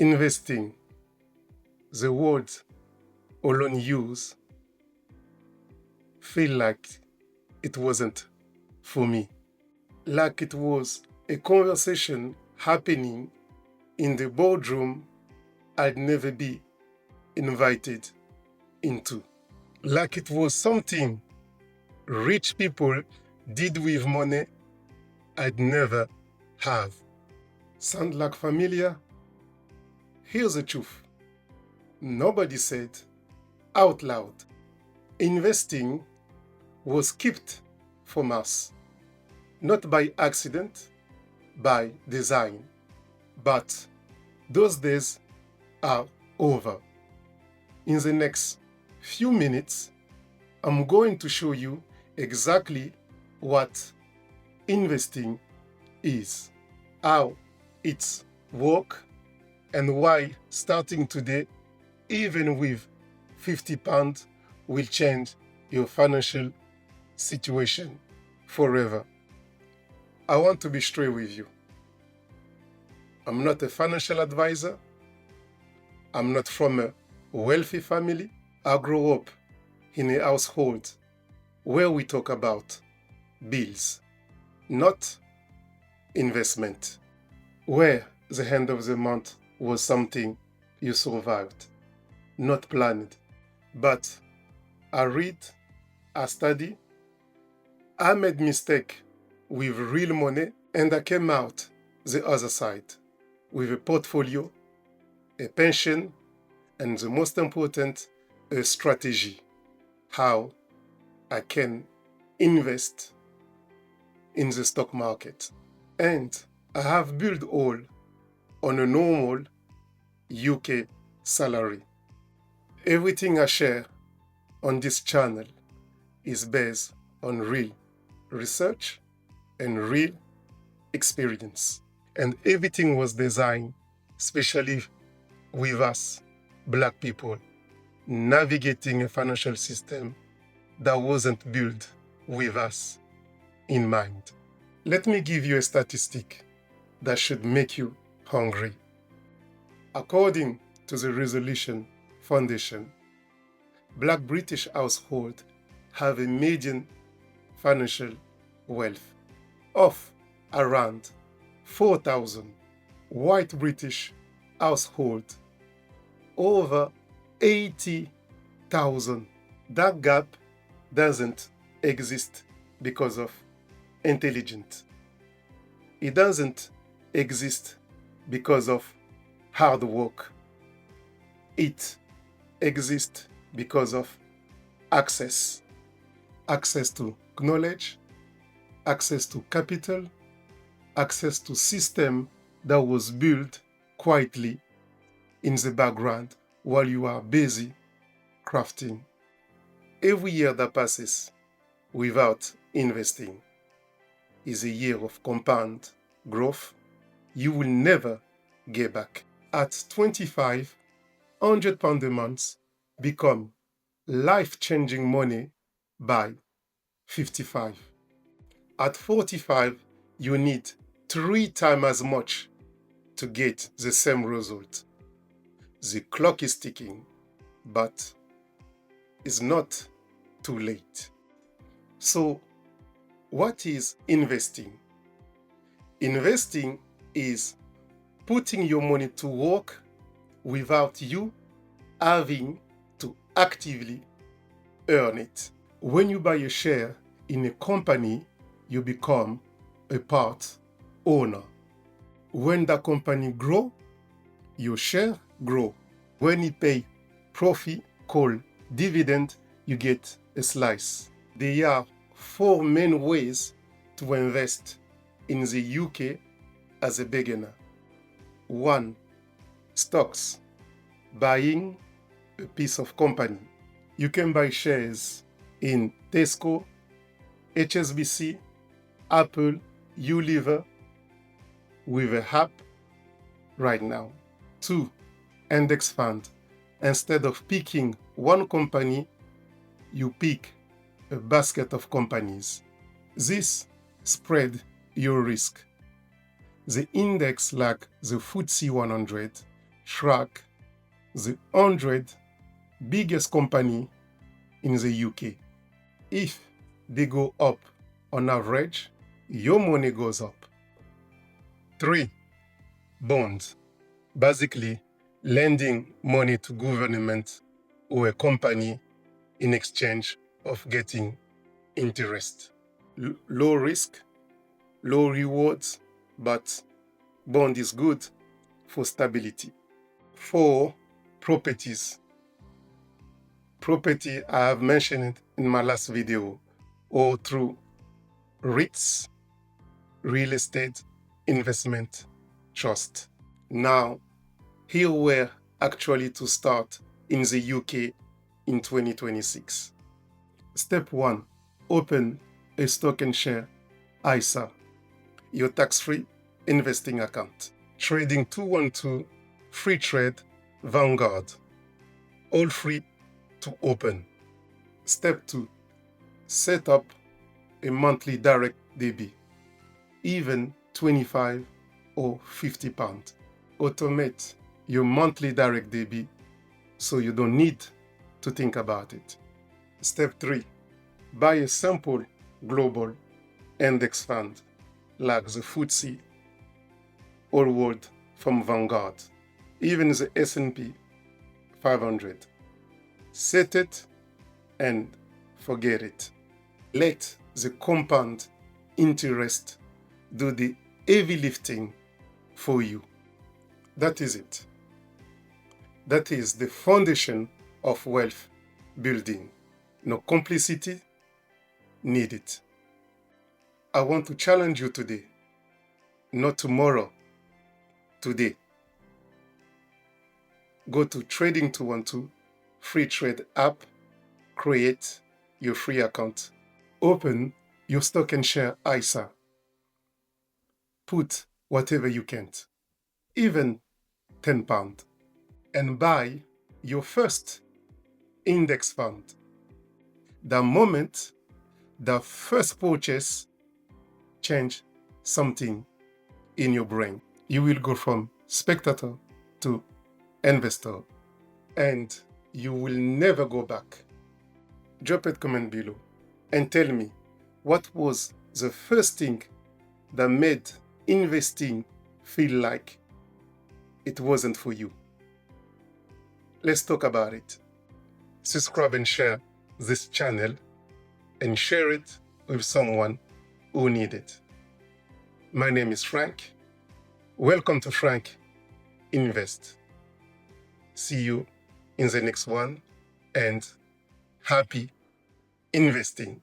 Investing, the word alone use, feel like it wasn't for me. Like it was a conversation happening in the boardroom I'd never be invited into. Like it was something rich people did with money I'd never have. Sound like familiar? Here's the truth. Nobody said out loud. Investing was kept from us, not by accident, by design. But those days are over. In the next few minutes, I'm going to show you exactly what investing is, how it's work, and why starting today, even with £50, will change your financial situation forever. I want to be straight with you. I'm not a financial advisor. I'm not from a wealthy family. I grew up in a household where we talk about bills, not investment, where the end of the month was something you survived, not planned. But I read, I study, I made mistake with real money, and I came out the other side with a portfolio, a pension, and the most important, a strategy, how I can invest in the stock market. And I have built all on a normal UK salary. Everything I share on this channel is based on real research and real experience. And everything was designed, especially with us, Black people, navigating a financial system that wasn't built with us in mind. Let me give you a statistic that should make you hungry. According to the Resolution Foundation, Black British households have a median financial wealth of around 4,000. White British households over 80,000. That gap doesn't exist because of intelligence. It doesn't exist because of hard work. It exists because of access. Access to knowledge, access to capital, access to system that was built quietly in the background while you are busy crafting. Every year that passes without investing is a year of compound growth you will never get back. At 25, £100 a month become life-changing money by 55. At 45, you need 3 times as much to get the same result. The clock is ticking, but it's not too late. So, what is investing? Investing is putting your money to work without you having to actively earn it. When you buy a share in a company, you become a part owner. When the company grow, your share grow. When you pay profit called dividend, you get a slice. There are 4 main ways to invest in the UK as a beginner. 1. Stocks. Buying a piece of company. You can buy shares in Tesco, HSBC, Apple, Unilever with a app right now. 2. Index fund. Instead of picking one company, you pick a basket of companies. This spread your risk. The index like the FTSE 100 track the 100 biggest company in the UK. If they go up on average, your money goes up. 3. Bonds. Basically, lending money to government or a company in exchange of getting interest. Low risk, low rewards, but bond is good for stability. 4. Properties. Property, I have mentioned it in my last video, or through REITs, real estate investment trust. Now, here we're actually to start in the UK in 2026. Step 1. Open a stock and share ISA, your tax-free investing account. Trading 212, free trade, Vanguard. All free to open. Step 2. Set up a monthly direct debit, even 25 or 50 pounds. Automate your monthly direct debit so you don't need to think about it. Step 3. Buy a sample global index fund like the FTSE All World from Vanguard, even the S&P 500. Set it and forget it. Let the compound interest do the heavy lifting for you. That is it. That is the foundation of wealth building. No complicity needed. I want to challenge you today, not tomorrow, today. Go to Trading 212 free trade app, create your free account, open your stock and share ISA, put whatever you can, even £10, and buy your first index fund. The moment the first purchase change something in your brain, you will go from spectator to investor, and you will never go back. Drop a comment below and tell me what was the first thing that made investing feel like it wasn't for you. Let's talk about it. Subscribe and share this channel and share it with someone who needs it. My name is Frank. Welcome to Franck Invest. See you in the next one, and happy investing.